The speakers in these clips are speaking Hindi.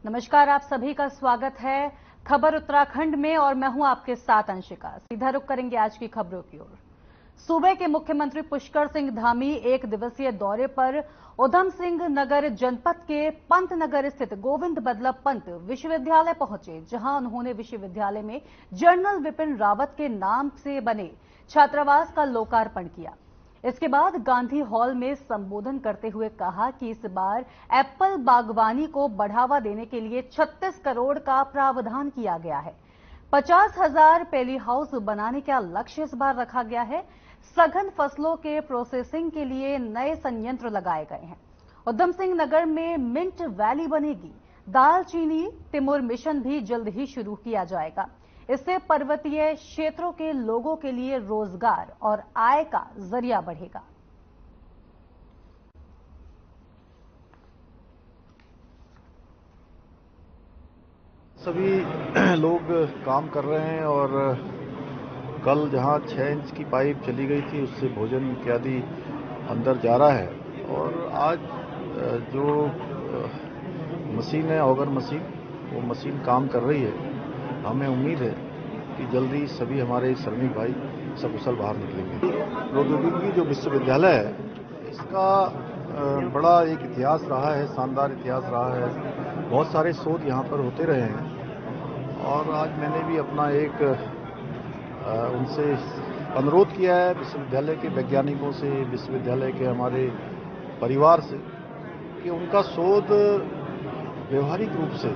नमस्कार, आप सभी का स्वागत है खबर उत्तराखंड में और मैं हूं आपके साथ अंशिका। सीधा रुख करेंगे आज की खबरों की ओर। सूबे के मुख्यमंत्री पुष्कर सिंह धामी एक दिवसीय दौरे पर उधम सिंह नगर जनपद के पंतनगर स्थित गोविंद बल्लभ पंत विश्वविद्यालय पहुंचे, जहां उन्होंने विश्वविद्यालय में जनरल विपिन रावत के नाम से बने छात्रावास का लोकार्पण किया। इसके बाद गांधी हॉल में संबोधन करते हुए कहा कि इस बार एप्पल बागवानी को बढ़ावा देने के लिए 36 करोड़ का प्रावधान किया गया है। 50,000 पैली हाउस बनाने का लक्ष्य इस बार रखा गया है। सघन फसलों के प्रोसेसिंग के लिए नए संयंत्र लगाए गए हैं। उधम सिंह नगर में मिंट वैली बनेगी। दालचीनी तिमुर मिशन भी जल्द ही शुरू किया जाएगा। इससे पर्वतीय क्षेत्रों के लोगों के लिए रोजगार और आय का जरिया बढ़ेगा। सभी लोग काम कर रहे हैं और कल जहां 6 इंच की पाइप चली गई थी उससे भोजन इत्यादि अंदर जा रहा है और आज जो मशीन है ऑगर मशीन, वो मशीन काम कर रही है। हमें उम्मीद है कि जल्दी सभी हमारे श्रमिक भाई सकुशल बाहर निकलेंगे। प्रौद्योगिकी जो विश्वविद्यालय है इसका बड़ा एक इतिहास रहा है, शानदार इतिहास रहा है। बहुत सारे शोध यहाँ पर होते रहे हैं और आज मैंने भी अपना एक उनसे अनुरोध किया है, विश्वविद्यालय के वैज्ञानिकों से, विश्वविद्यालय के हमारे परिवार से, कि उनका शोध व्यवहारिक रूप से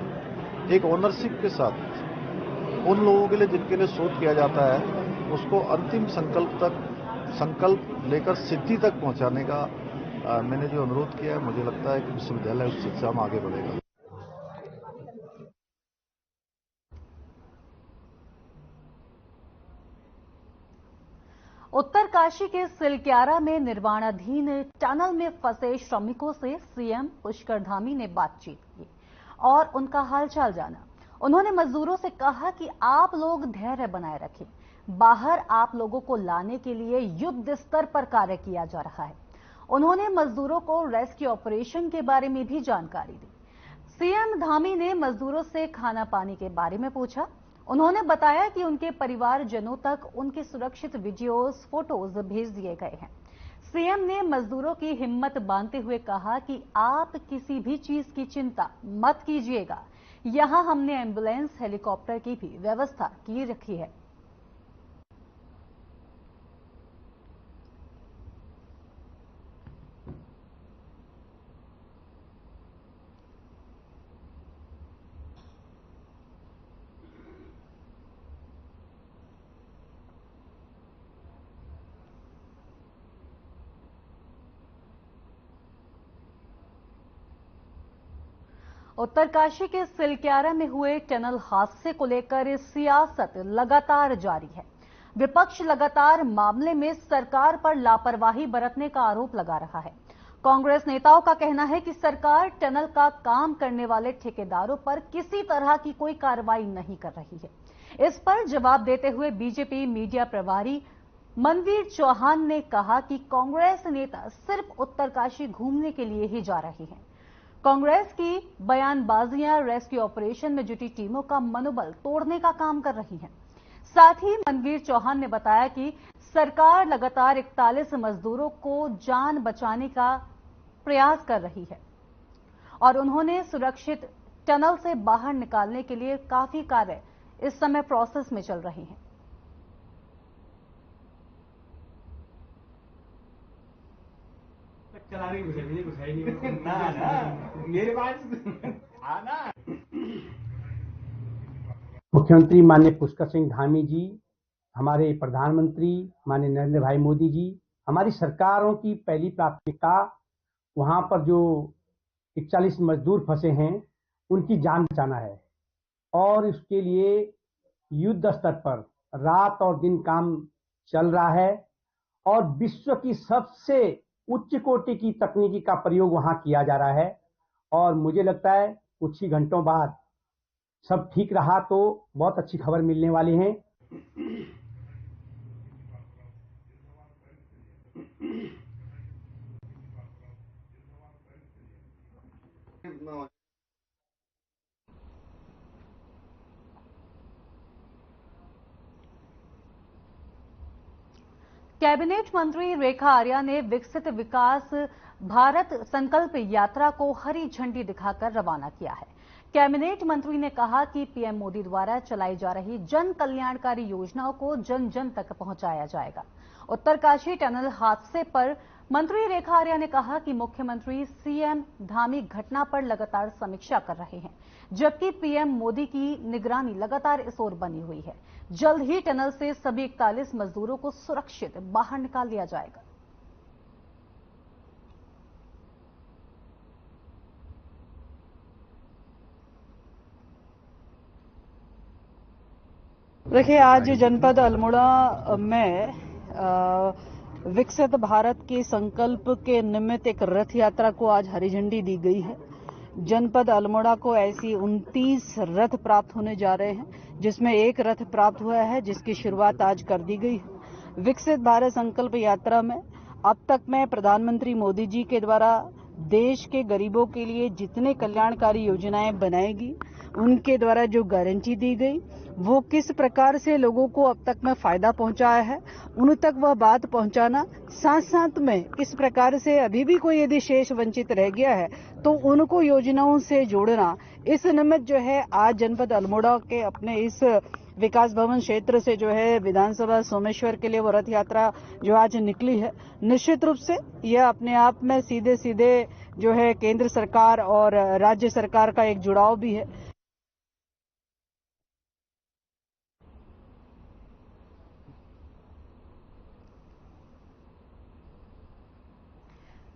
एक ओनरशिप के साथ उन लोगों के लिए जिनके लिए शोध किया जाता है उसको अंतिम संकल्प लेकर सिद्धि तक पहुंचाने का मैंने जो अनुरोध किया है, मुझे लगता है कि विश्वविद्यालय उस शिक्षा में आगे बढ़ेगा। उत्तरकाशी के सिलक्यारा में निर्माणाधीन टनल में फंसे श्रमिकों से सीएम पुष्कर धामी ने बातचीत की और उनका हालचाल जाना। उन्होंने मजदूरों से कहा कि आप लोग धैर्य बनाए रखें। बाहर आप लोगों को लाने के लिए युद्ध स्तर पर कार्य किया जा रहा है। उन्होंने मजदूरों को रेस्क्यू ऑपरेशन के बारे में भी जानकारी दी। सीएम धामी ने मजदूरों से खाना पानी के बारे में पूछा। उन्होंने बताया कि उनके परिवारजनों तक उनके सुरक्षित वीडियोस, फोटोज भेज दिए गए हैं। सीएम ने मजदूरों की हिम्मत बांधते हुए कहा कि आप किसी भी चीज की चिंता मत कीजिएगा। यहां हमने एम्बुलेंस, हेलीकॉप्टर की भी व्यवस्था की रखी है। उत्तरकाशी के सिलक्यारा में हुए टनल हादसे को लेकर सियासत लगातार जारी है। विपक्ष लगातार मामले में सरकार पर लापरवाही बरतने का आरोप लगा रहा है। कांग्रेस नेताओं का कहना है कि सरकार टनल का काम करने वाले ठेकेदारों पर किसी तरह की कोई कार्रवाई नहीं कर रही है। इस पर जवाब देते हुए बीजेपी मीडिया प्रभारी मनवीर चौहान ने कहा कि कांग्रेस नेता सिर्फ उत्तरकाशी घूमने के लिए ही जा रहे हैं। कांग्रेस की बयानबाजियां रेस्क्यू ऑपरेशन में जुटी टीमों का मनोबल तोड़ने का काम कर रही हैं। साथ ही मनवीर चौहान ने बताया कि सरकार लगातार 41 मजदूरों को जान बचाने का प्रयास कर रही है और उन्होंने सुरक्षित टनल से बाहर निकालने के लिए काफी कार्य इस समय प्रोसेस में चल रहे हैं। चला रही कुछ है नहीं ना मेरे पास आना। मुख्यमंत्री माननीय पुष्कर सिंह धामी जी, हमारे प्रधानमंत्री माननीय नरेंद्र भाई मोदी जी, हमारी सरकारों की पहली प्राथमिकता वहां पर जो 41 मजदूर फंसे हैं उनकी जान बचाना है और इसके लिए युद्ध स्तर पर रात और दिन काम चल रहा है और विश्व की सबसे उच्च कोटि की तकनीकी का प्रयोग वहां किया जा रहा है और मुझे लगता है कुछ ही घंटों बाद सब ठीक रहा तो बहुत अच्छी खबर मिलने वाली है। कैबिनेट मंत्री रेखा आर्या ने विकसित विकास भारत संकल्प यात्रा को हरी झंडी दिखाकर रवाना किया है। कैबिनेट मंत्री ने कहा कि पीएम मोदी द्वारा चलाई जा रही जन कल्याणकारी योजनाओं को जन जन तक पहुंचाया जाएगा। उत्तरकाशी टनल हादसे पर मंत्री रेखा आर्या ने कहा कि मुख्यमंत्री सीएम धामी घटना पर लगातार समीक्षा कर रहे हैं, जबकि पीएम मोदी की निगरानी लगातार इस ओर बनी हुई है। जल्द ही टनल से सभी 41 मजदूरों को सुरक्षित बाहर निकाल लिया जाएगा। देखिए, आज जनपद अल्मोड़ा में विकसित भारत के संकल्प के निमित्त एक रथ यात्रा को आज हरी झंडी दी गई है। जनपद अल्मोड़ा को ऐसी 29 रथ प्राप्त होने जा रहे हैं, जिसमें एक रथ प्राप्त हुआ है, जिसकी शुरुआत आज कर दी गई है। विकसित भारत संकल्प यात्रा में अब तक में प्रधानमंत्री मोदी जी के द्वारा देश के गरीबों के लिए जितने कल्याणकारी योजनाएं बनाएगी, उनके द्वारा जो गारंटी दी गई, वो किस प्रकार से लोगों को अब तक में फायदा पहुंचाया है, उन तक वह बात पहुंचाना, साथ साथ में किस प्रकार से अभी भी कोई यदि शेष वंचित रह गया है तो उनको योजनाओं से जोड़ना। इस निमित्त जो है आज जनपद अल्मोड़ा के अपने इस विकास भवन क्षेत्र से जो है विधानसभा सोमेश्वर के लिए वो रथ यात्रा जो आज निकली है, निश्चित रूप से यह अपने आप में सीधे सीधे जो है केंद्र सरकार और राज्य सरकार का एक जुड़ाव भी है।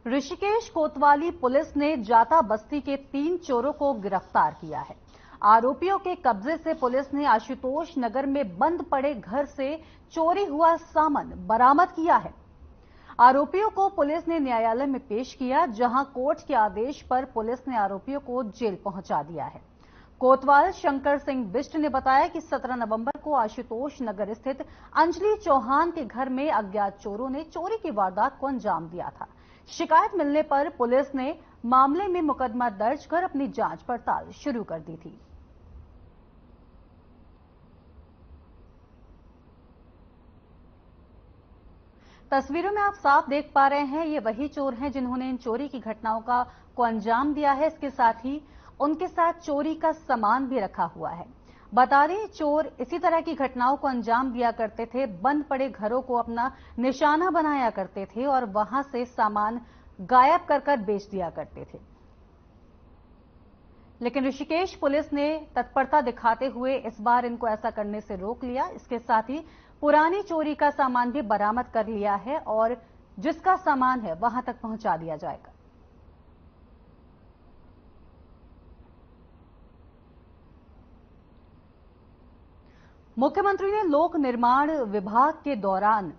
ऋषिकेश कोतवाली पुलिस ने जाता बस्ती के 3 चोरों को गिरफ्तार किया है। आरोपियों के कब्जे से पुलिस ने आशुतोष नगर में बंद पड़े घर से चोरी हुआ सामान बरामद किया है। आरोपियों को पुलिस ने न्यायालय में पेश किया, जहां कोर्ट के आदेश पर पुलिस ने आरोपियों को जेल पहुंचा दिया है। कोतवाल शंकर सिंह बिष्ट ने बताया कि 17 नवंबर को आशुतोष नगर स्थित अंजलि चौहान के घर में अज्ञात चोरों ने चोरी की वारदात को अंजाम दिया था। शिकायत मिलने पर पुलिस ने मामले में मुकदमा दर्ज कर अपनी जांच पड़ताल शुरू कर दी थी। तस्वीरों में आप साफ देख पा रहे हैं, ये वही चोर हैं जिन्होंने इन चोरी की घटनाओं को अंजाम दिया है। इसके साथ ही उनके साथ चोरी का सामान भी रखा हुआ है। बता दें, चोर इसी तरह की घटनाओं को अंजाम दिया करते थे, बंद पड़े घरों को अपना निशाना बनाया करते थे और वहां से सामान गायब कर बेच दिया करते थे। लेकिन ऋषिकेश पुलिस ने तत्परता दिखाते हुए इस बार इनको ऐसा करने से रोक लिया। इसके साथ ही पुरानी चोरी का सामान भी बरामद कर लिया है और जिसका सामान है वहां तक पहुंचा दिया जाएगा। मुख्यमंत्री ने लोक निर्माण विभाग के दौरान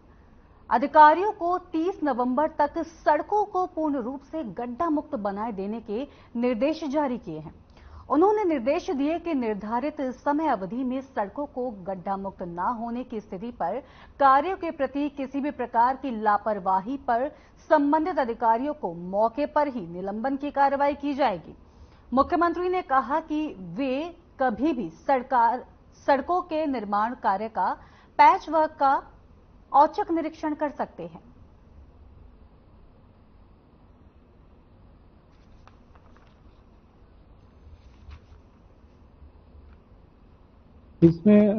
अधिकारियों को 30 नवंबर तक सड़कों को पूर्ण रूप से गड्ढा मुक्त बनाए देने के निर्देश जारी किए हैं। उन्होंने निर्देश दिए कि निर्धारित समय अवधि में सड़कों को गड्ढा मुक्त न होने की स्थिति पर कार्यों के प्रति किसी भी प्रकार की लापरवाही पर संबंधित अधिकारियों को मौके पर ही निलंबन की कार्रवाई की जाएगी। मुख्यमंत्री ने कहा कि वे कभी भी सड़कों के निर्माण कार्य का पैच वर्क का औचक निरीक्षण कर सकते हैं। इसमें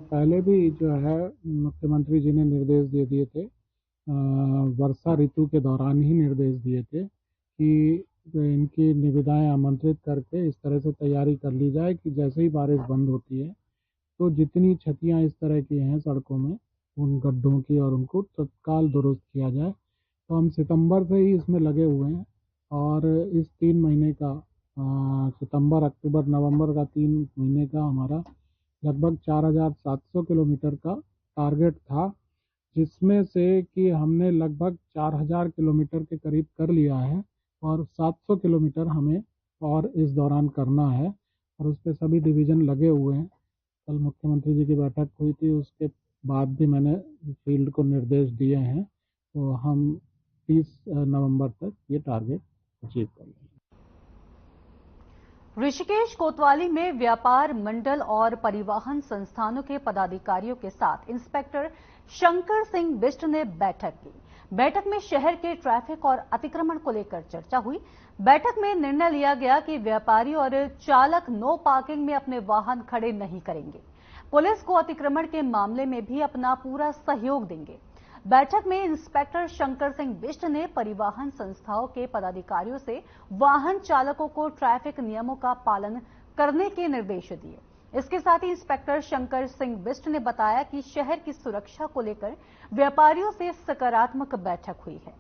पहले भी जो है मुख्यमंत्री जी ने निर्देश दे दिए थे, वर्षा ऋतु के दौरान ही निर्देश दिए थे कि इनकी निविदाएं आमंत्रित करके इस तरह से तैयारी कर ली जाए कि जैसे ही बारिश बंद होती है तो जितनी क्षतियां इस तरह की हैं सड़कों में, उन गड्ढों की, और उनको तत्काल दुरुस्त किया जाए। तो हम सितंबर से ही इसमें लगे हुए हैं और इस 3 महीने का सितंबर, अक्टूबर, नवंबर का 3 महीने का हमारा लगभग 4700 किलोमीटर का टारगेट था, जिसमें से कि हमने लगभग 4000 किलोमीटर के करीब कर लिया है और 700 किलोमीटर हमें और इस दौरान करना है और उस पर सभी डिवीज़न लगे हुए हैं। कल मुख्यमंत्री जी की बैठक हुई थी, उसके बाद भी मैंने फील्ड को निर्देश दिए हैं, तो हम 30 नवंबर तक ये टारगेट अचीव कर लेंगे। ऋषिकेश कोतवाली में व्यापार मंडल और परिवहन संस्थानों के पदाधिकारियों के साथ इंस्पेक्टर शंकर सिंह बिष्ट ने बैठक की। बैठक में शहर के ट्रैफिक और अतिक्रमण को लेकर चर्चा हुई। बैठक में निर्णय लिया गया कि व्यापारी और चालक नो पार्किंग में अपने वाहन खड़े नहीं करेंगे। पुलिस को अतिक्रमण के मामले में भी अपना पूरा सहयोग देंगे। बैठक में इंस्पेक्टर शंकर सिंह बिष्ट ने परिवहन संस्थाओं के पदाधिकारियों से वाहन चालकों को ट्रैफिक नियमों का पालन करने के निर्देश दिए। इसके साथ ही इंस्पेक्टर शंकर सिंह बिष्ट ने बताया कि शहर की सुरक्षा को लेकर व्यापारियों से सकारात्मक बैठक हुई है।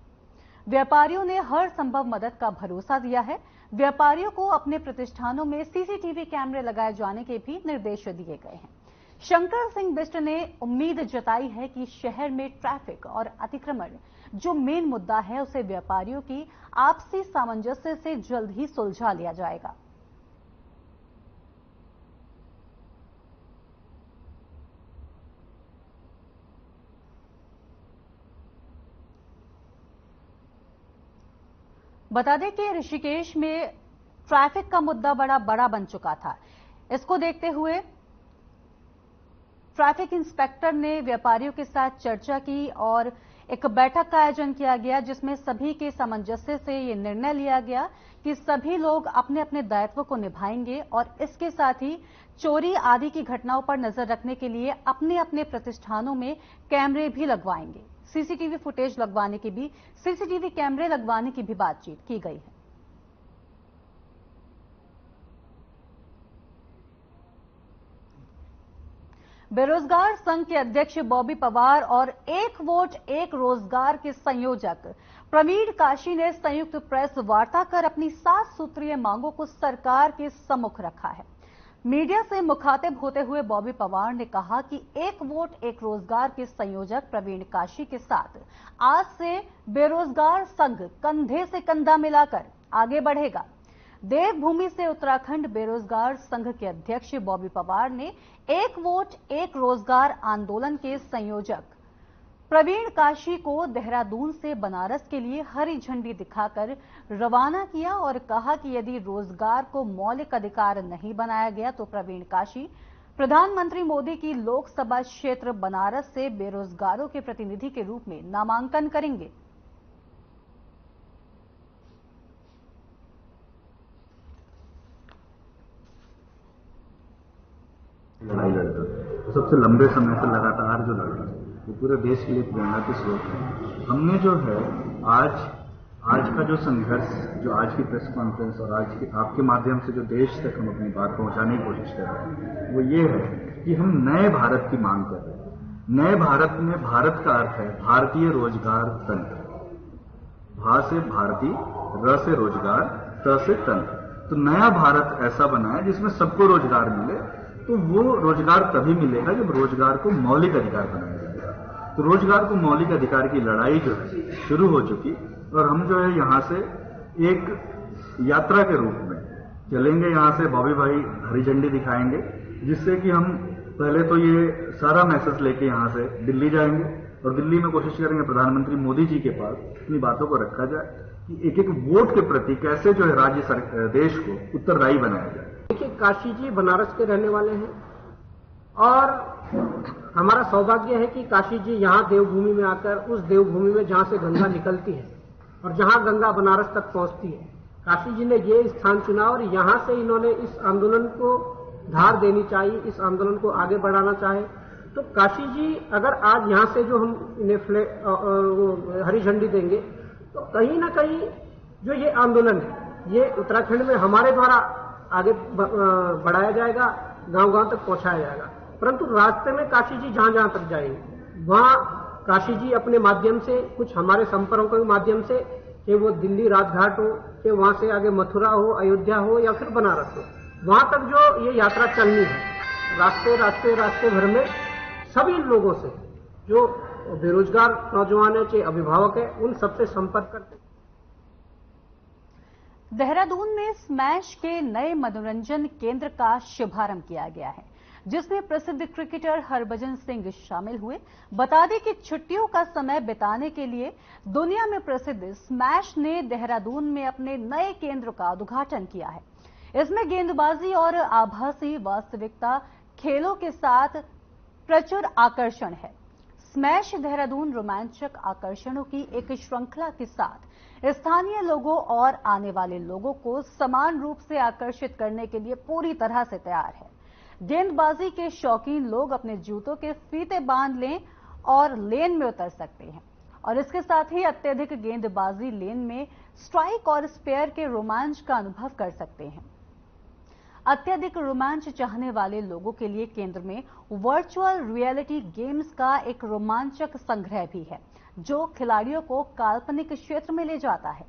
व्यापारियों ने हर संभव मदद का भरोसा दिया है। व्यापारियों को अपने प्रतिष्ठानों में सीसीटीवी कैमरे लगाए जाने के भी निर्देश दिए गए हैं। शंकर सिंह बिष्ट ने उम्मीद जताई है कि शहर में ट्रैफिक और अतिक्रमण जो मेन मुद्दा है उसे व्यापारियों की आपसी सामंजस्य से जल्द ही सुलझा लिया जाएगा। बता दें कि ऋषिकेश में ट्रैफिक का मुद्दा बड़ा बन चुका था। इसको देखते हुए ट्रैफिक इंस्पेक्टर ने व्यापारियों के साथ चर्चा की और एक बैठक का आयोजन किया गया, जिसमें सभी के सामंजस्य से ये निर्णय लिया गया कि सभी लोग अपने अपने दायित्व को निभाएंगे और इसके साथ ही चोरी आदि की घटनाओं पर नजर रखने के लिए अपने अपने प्रतिष्ठानों में कैमरे भी लगवाएंगे। सीसीटीवी फुटेज लगवाने की भी सीसीटीवी कैमरे लगवाने की भी बातचीत की गई है। बेरोजगार संघ के अध्यक्ष बॉबी पवार और एक वोट एक रोजगार के संयोजक प्रवीण काशी ने संयुक्त प्रेस वार्ता कर अपनी 7 सूत्रीय मांगों को सरकार के सम्मुख रखा है। मीडिया से मुखातिब होते हुए बॉबी पवार ने कहा कि एक वोट एक रोजगार के संयोजक प्रवीण काशी के साथ आज से बेरोजगार संघ कंधे से कंधा मिलाकर आगे बढ़ेगा। देवभूमि से उत्तराखंड बेरोजगार संघ के अध्यक्ष बॉबी पवार ने एक वोट एक रोजगार आंदोलन के संयोजक प्रवीण काशी को देहरादून से बनारस के लिए हरी झंडी दिखाकर रवाना किया और कहा कि यदि रोजगार को मौलिक अधिकार नहीं बनाया गया तो प्रवीण काशी प्रधानमंत्री मोदी की लोकसभा क्षेत्र बनारस से बेरोजगारों के प्रतिनिधि के रूप में नामांकन करेंगे। लड़ाई लड़ता तो सबसे लंबे समय से लगातार जो लड़ रहा है वो पूरे देश के लिए प्रेरणा के स्रोत है। हमने जो है आज का जो संघर्ष, जो आज की प्रेस कॉन्फ्रेंस और आज की आपके माध्यम से जो देश तक हम अपनी बात पहुंचाने की कोशिश कर रहे हैं वो ये है कि हम नए भारत की मांग कर रहे हैं। नए भारत में भारत का अर्थ है भारतीय रोजगार तंत्र। भा से भारतीय, र से रोजगार, त से तंत्र। तो नया भारत ऐसा बना है जिसमें सबको रोजगार मिले। तो वो रोजगार तभी मिलेगा जब रोजगार को मौलिक अधिकार बनाया जाएगा। तो रोजगार को मौलिक अधिकार की लड़ाई जो है शुरू हो चुकी और हम जो है यहाँ से एक यात्रा के रूप में चलेंगे। यहाँ से बॉबी भाई हरी झंडी दिखाएंगे जिससे कि हम पहले तो ये सारा मैसेज लेके यहाँ से दिल्ली जाएंगे और दिल्ली में कोशिश करेंगे प्रधानमंत्री मोदी जी के पास अपनी बातों को रखा जाए कि एक एक वोट के प्रति कैसे जो है राज्य देश को उत्तरदायी बनाया जाए। देखिए, काशी जी बनारस के रहने वाले हैं और हमारा सौभाग्य है कि काशी जी यहाँ देवभूमि में आकर उस देवभूमि में जहाँ से गंगा निकलती है और जहाँ गंगा बनारस तक पहुँचती है, काशी जी ने ये स्थान चुना और यहाँ से इन्होंने इस आंदोलन को धार देनी चाहिए, इस आंदोलन को आगे बढ़ाना चाहे। तो काशी जी अगर आज यहाँ से जो हम इन्हें हरी झंडी देंगे तो कहीं ना कहीं जो ये आंदोलन है ये उत्तराखंड में हमारे द्वारा आगे बढ़ाया जाएगा, गांव-गांव तक पहुंचाया जाएगा। परंतु रास्ते में काशी जी जहां तक जाएंगे वहां काशी जी अपने माध्यम से, कुछ हमारे संपर्कों के माध्यम से, कि वो दिल्ली राजघाट हो, कि वहां से आगे मथुरा हो, अयोध्या हो या फिर बनारस हो, वहां तक जो ये यात्रा चलनी है, रास्ते भर में सभी लोगों से जो बेरोजगार नौजवान है, चाहे अभिभावक है, उन सबसे संपर्क करते। देहरादून में स्मैश के नए मनोरंजन केंद्र का शुभारंभ किया गया है, जिसमें प्रसिद्ध क्रिकेटर हरभजन सिंह शामिल हुए। बता दें कि छुट्टियों का समय बिताने के लिए दुनिया में प्रसिद्ध स्मैश ने देहरादून में अपने नए केंद्र का उद्घाटन किया है। इसमें गेंदबाजी और आभासी वास्तविकता खेलों के साथ प्रचुर आकर्षण है। स्मैश देहरादून रोमांचक आकर्षणों की एक श्रृंखला के साथ स्थानीय लोगों और आने वाले लोगों को समान रूप से आकर्षित करने के लिए पूरी तरह से तैयार है। गेंदबाजी के शौकीन लोग अपने जूतों के फीते बांध लें और लेन में उतर सकते हैं और इसके साथ ही अत्यधिक गेंदबाजी लेन में स्ट्राइक और स्पेयर के रोमांच का अनुभव कर सकते हैं। अत्यधिक रोमांच चाहने वाले लोगों के लिए केंद्र में वर्चुअल रियलिटी गेम्स का एक रोमांचक संग्रह भी है, जो खिलाड़ियों को काल्पनिक क्षेत्र में ले जाता है।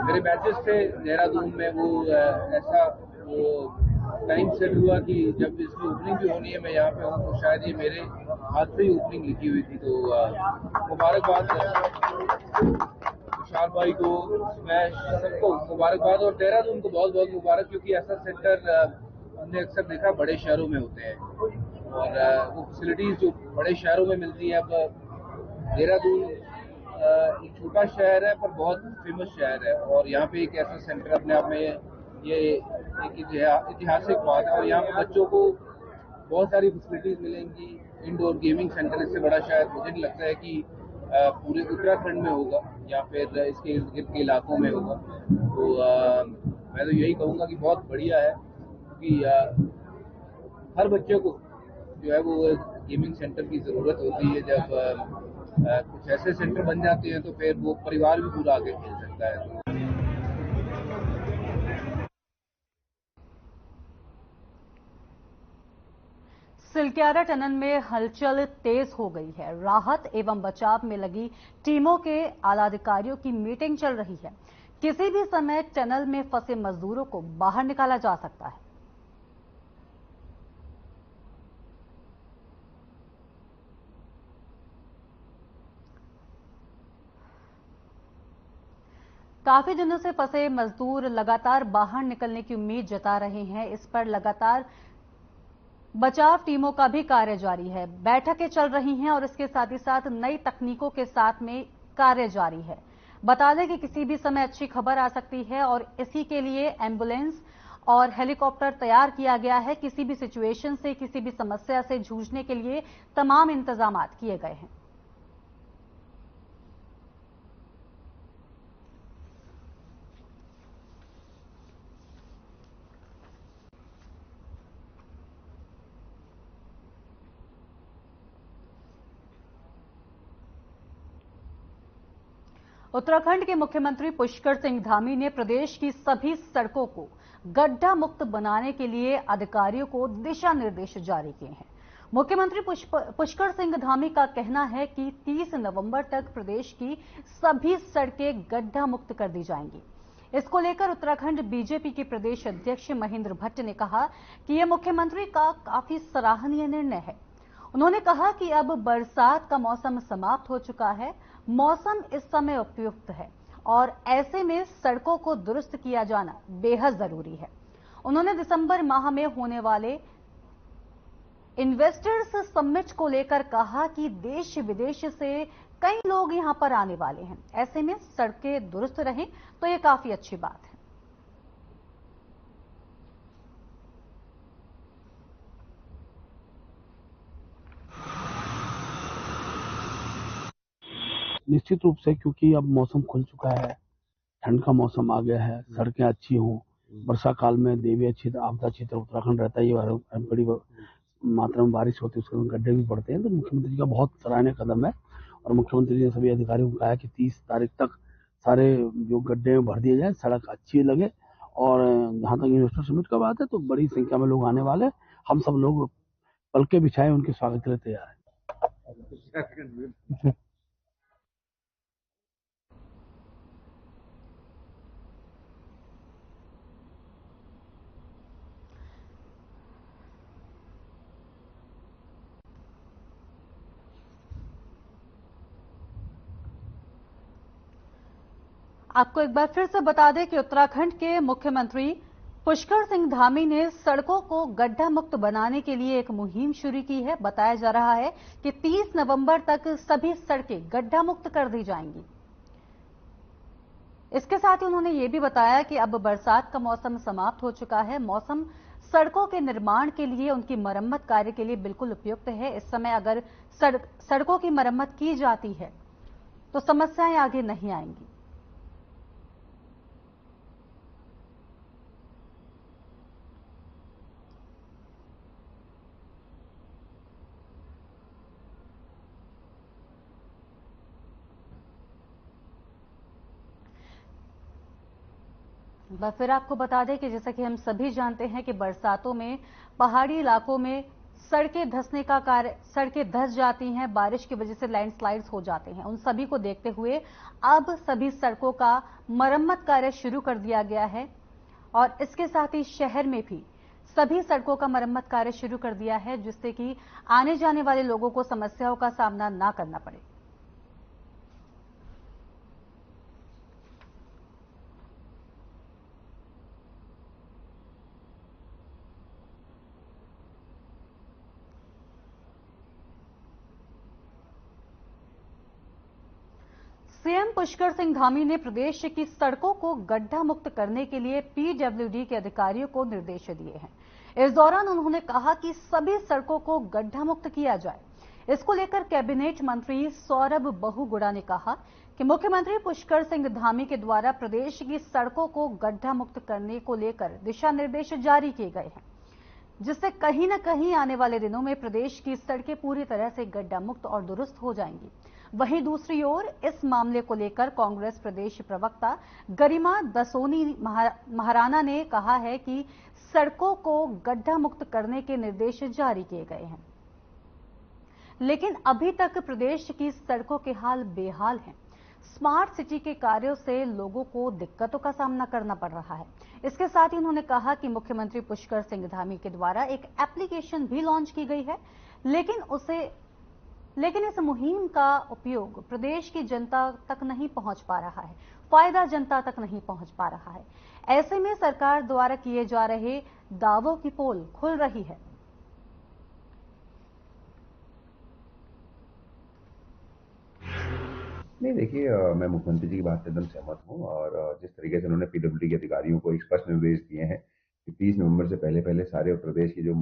मेरे मैचेस थे देहरादून में, वो ऐसा वो टाइम सेट हुआ कि जब इसकी ओपनिंग भी होनी है, मैं यहाँ पे हूँ, तो शायद ये मेरे हाथ पे ही ओपनिंग लिखी हुई थी। तो मुबारकबाद विशाल भाई को, स्मैश सबको मुबारकबाद, और देहरादून को बहुत बहुत मुबारक, क्योंकि ऐसा सेंटर हमने अक्सर देखा बड़े शहरों में होते हैं और वो फैसिलिटीज जो बड़े शहरों में मिलती है। अब देहरादून एक छोटा शहर है पर बहुत फेमस शहर है, और यहाँ पे एक ऐसा सेंटर अपने आप में ये एक ऐतिहासिक बात है। और यहाँ पे बच्चों को बहुत सारी फैसिलिटीज मिलेंगी। इंडोर गेमिंग सेंटर इससे बड़ा शायद मुझे नहीं लगता है कि पूरे उत्तराखंड में होगा या फिर इसके इर्द गिर्द के इलाकों में होगा। तो मैं तो यही कहूँगा कि बहुत बढ़िया है, क्योंकि हर बच्चे को जो है वो गेमिंग सेंटर की ज़रूरत होती है। जब कुछ ऐसे सेंटर बन जाते हैं तो फिर वो परिवार भी पूरा आगे खेल सकता है। सिलक्यारा टनल में हलचल तेज हो गई है। राहत एवं बचाव में लगी टीमों के आलाधिकारियों की मीटिंग चल रही है। किसी भी समय टनल में फंसे मजदूरों को बाहर निकाला जा सकता है। काफी दिनों से फंसे मजदूर लगातार बाहर निकलने की उम्मीद जता रहे हैं। इस पर लगातार बचाव टीमों का भी कार्य जारी है। बैठकें चल रही हैं और इसके साथ ही साथ नई तकनीकों के साथ में कार्य जारी है। बता दें कि किसी भी समय अच्छी खबर आ सकती है और इसी के लिए एम्बुलेंस और हेलीकॉप्टर तैयार किया गया है। किसी भी सिचुएशन से, किसी भी समस्या से जूझने के लिए तमाम इंतजाम किए गए हैं। उत्तराखंड के मुख्यमंत्री पुष्कर सिंह धामी ने प्रदेश की सभी सड़कों को गड्ढा मुक्त बनाने के लिए अधिकारियों को दिशा निर्देश जारी किए हैं। मुख्यमंत्री पुष्कर सिंह धामी का कहना है कि 30 नवंबर तक प्रदेश की सभी सड़कें गड्ढा मुक्त कर दी जाएंगी। इसको लेकर उत्तराखंड बीजेपी के प्रदेश अध्यक्ष महेंद्र भट्ट ने कहा कि यह मुख्यमंत्री का काफी सराहनीय निर्णय है। उन्होंने कहा कि अब बरसात का मौसम समाप्त हो चुका है, मौसम इस समय उपयुक्त है और ऐसे में सड़कों को दुरुस्त किया जाना बेहद जरूरी है। उन्होंने दिसंबर माह में होने वाले इन्वेस्टर्स समिट को लेकर कहा कि देश विदेश से कई लोग यहां पर आने वाले हैं। ऐसे में सड़कें दुरुस्त रहें तो ये काफी अच्छी बात है। निश्चित रूप से, क्योंकि अब मौसम खुल चुका है, ठंड का मौसम आ गया है, सड़कें अच्छी हों, वर्षा काल में देवी क्षेत्र, आपदा क्षेत्र उत्तराखंड रहता है, ये बड़ी मात्रा में बारिश होती है, उसके गड्ढे भी पड़ते हैं। तो मुख्यमंत्री जी का बहुत सराहनीय कदम है और मुख्यमंत्री जी ने सभी अधिकारियों को कहा है कि 30 तारीख तक सारे जो गड्ढे भर दिए जाए, सड़क अच्छी लगे। और जहाँ तक इन्वेस्टर समिट का बात है तो बड़ी संख्या में लोग आने वाले, हम सब लोग पलके बिछाए उनके स्वागत के लिए तैयार है। आपको एक बार फिर से बता दें कि उत्तराखंड के मुख्यमंत्री पुष्कर सिंह धामी ने सड़कों को गड्ढा मुक्त बनाने के लिए एक मुहिम शुरू की है। बताया जा रहा है कि 30 नवंबर तक सभी सड़कें गड्ढा मुक्त कर दी जाएंगी। इसके साथ ही उन्होंने ये भी बताया कि अब बरसात का मौसम समाप्त हो चुका है। मौसम सड़कों के निर्माण के लिए, उनकी मरम्मत कार्य के लिए बिल्कुल उपयुक्त है। इस समय अगर सड़कों की मरम्मत की जाती है तो समस्याएं आगे नहीं आएंगी। फिर आपको बता दें कि जैसा कि हम सभी जानते हैं कि बरसातों में पहाड़ी इलाकों में सड़कें धंस जाती हैं, बारिश की वजह से लैंडस्लाइड्स हो जाते हैं। उन सभी को देखते हुए अब सभी सड़कों का मरम्मत कार्य शुरू कर दिया गया है और इसके साथ ही शहर में भी सभी सड़कों का मरम्मत कार्य शुरू कर दिया है, जिससे कि आने जाने वाले लोगों को समस्याओं का सामना ना करना पड़े। सीएम पुष्कर सिंह धामी ने प्रदेश की सड़कों को गड्ढा मुक्त करने के लिए पीडब्ल्यूडी के अधिकारियों को निर्देश दिए हैं। इस दौरान उन्होंने कहा कि सभी सड़कों को गड्ढा मुक्त किया जाए। इसको लेकर कैबिनेट मंत्री सौरभ बहुगुणा ने कहा कि मुख्यमंत्री पुष्कर सिंह धामी के द्वारा प्रदेश की सड़कों को गड्ढा मुक्त करने को लेकर दिशा निर्देश जारी किए गए हैं, जिससे कहीं न कहीं आने वाले दिनों में प्रदेश की सड़कें पूरी तरह से गड्ढा मुक्त और दुरुस्त हो जाएंगी। वहीं दूसरी ओर इस मामले को लेकर कांग्रेस प्रदेश प्रवक्ता गरिमा दसोनी महाराणा ने कहा है कि सड़कों को गड्ढा मुक्त करने के निर्देश जारी किए गए हैं, लेकिन अभी तक प्रदेश की सड़कों के हाल बेहाल हैं। स्मार्ट सिटी के कार्यों से लोगों को दिक्कतों का सामना करना पड़ रहा है। इसके साथ ही उन्होंने कहा कि मुख्यमंत्री पुष्कर सिंह धामी के द्वारा एक एप्लीकेशन भी लॉन्च की गई है, लेकिन इस मुहिम का उपयोग प्रदेश की जनता तक नहीं पहुंच पा रहा है, फायदा जनता तक नहीं पहुंच पा रहा है। ऐसे में सरकार द्वारा किए जा रहे दावों की पोल खुल रही है। नहीं, देखिए, मैं मुख्यमंत्री जी की बात से एकदम सहमत हूँ और जिस तरीके से उन्होंने पीडब्ल्यूडी के अधिकारियों को एक स्पष्ट निर्देश दिए हैं कि 30 नवंबर से पहले सारे उत्तर प्रदेश की जो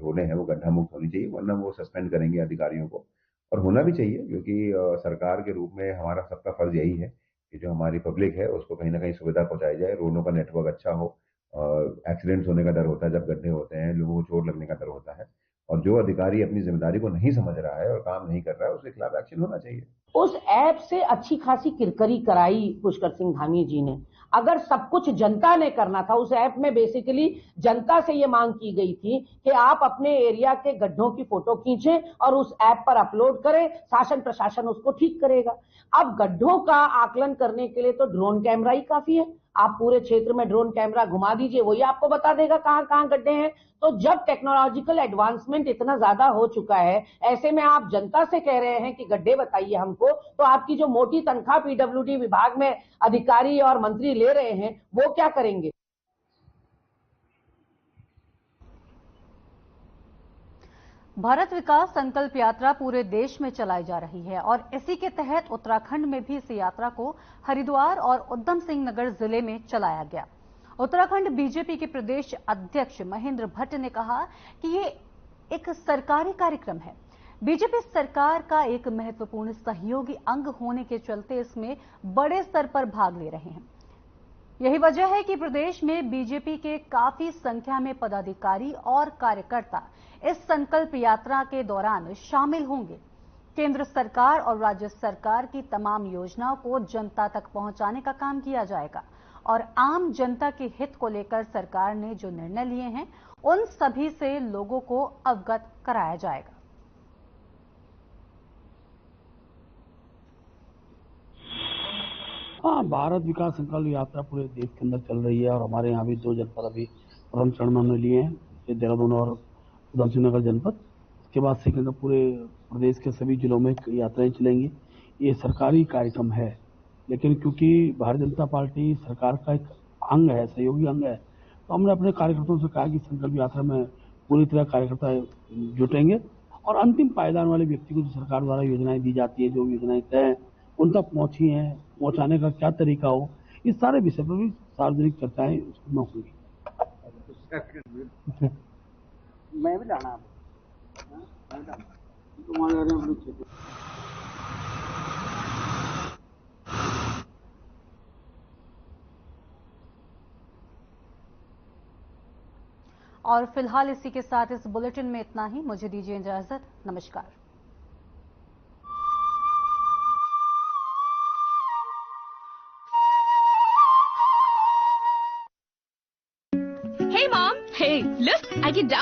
रोडें हैं वो गड्ढा मुक्त होनी चाहिए, वरना वो सस्पेंड करेंगे अधिकारियों को। और होना भी चाहिए, क्योंकि सरकार के रूप में हमारा सबका फर्ज यही है कि जो हमारी पब्लिक है उसको कहीं ना कहीं सुविधा पहुंचाई जाए, रोडों का नेटवर्क अच्छा हो। एक्सीडेंट्स होने का डर होता है जब गड्ढे होते हैं, लोगों को चोट लगने का डर होता है, और जो अधिकारी अपनी जिम्मेदारी को नहीं समझ रहा है और काम नहीं कर रहा है उसके खिलाफ एक्शन होना चाहिए। उस ऐप से अच्छी खासी किरकरी कराई पुष्कर सिंह धामी जी ने। अगर सब कुछ जनता ने करना था, उस ऐप में बेसिकली जनता से ये मांग की गई थी कि आप अपने एरिया के गड्ढों की फोटो खींचें और उस ऐप पर अपलोड करें, शासन प्रशासन उसको ठीक करेगा। अब गड्ढों का आकलन करने के लिए तो ड्रोन कैमरा ही काफी है। आप पूरे क्षेत्र में ड्रोन कैमरा घुमा दीजिए, वही आपको बता देगा कहां कहां गड्ढे हैं। तो जब टेक्नोलॉजिकल एडवांसमेंट इतना ज्यादा हो चुका है, ऐसे में आप जनता से कह रहे हैं कि गड्ढे बताइए हमको, तो आपकी जो मोटी तनख्वाह पीडब्ल्यूडी विभाग में अधिकारी और मंत्री ले रहे हैं वो क्या करेंगे? भारत विकास संकल्प यात्रा पूरे देश में चलाई जा रही है और इसी के तहत उत्तराखंड में भी इस यात्रा को हरिद्वार और उधम सिंह नगर जिले में चलाया गया। उत्तराखंड बीजेपी के प्रदेश अध्यक्ष महेंद्र भट्ट ने कहा कि ये एक सरकारी कार्यक्रम है। बीजेपी सरकार का एक महत्वपूर्ण सहयोगी अंग होने के चलते इसमें बड़े स्तर पर भाग ले रहे हैं। यही वजह है कि प्रदेश में बीजेपी के काफी संख्या में पदाधिकारी और कार्यकर्ता इस संकल्प यात्रा के दौरान शामिल होंगे। केंद्र सरकार और राज्य सरकार की तमाम योजनाओं को जनता तक पहुंचाने का काम किया जाएगा और आम जनता के हित को लेकर सरकार ने जो निर्णय लिए हैं उन सभी से लोगों को अवगत कराया जाएगा। हाँ, भारत विकास संकल्प यात्रा पूरे देश के अंदर चल रही है और हमारे यहाँ भी 2 जनपद अभी प्रथम चरण में हमने लिए हैं, देहरादून और उधम सिंह नगर जनपद। इसके बाद से पूरे प्रदेश के सभी जिलों में यात्राएं चलेंगी। ये सरकारी कार्यक्रम है, लेकिन क्योंकि भारतीय जनता पार्टी सरकार का एक अंग है, सहयोगी अंग है, तो तो हमने अपने कार्यकर्ताओं से कहा कि संकल्प यात्रा में पूरी तरह कार्यकर्ता जुटेंगे और अंतिम पायदान वाले व्यक्ति को जो सरकार द्वारा योजनाएं दी जाती है, जो योजनाएं तय हैं उन तक पहुंची हैं, पहुंचाने का क्या तरीका हो, इस सारे विषय पर भी सार्वजनिक चर्चाएं उसमें होंगी। मैं भी जाना और फिलहाल इसी के साथ इस बुलेटिन में इतना ही। मुझे दीजिए इजाजत। नमस्कार। Hey mom, hey, look, I can download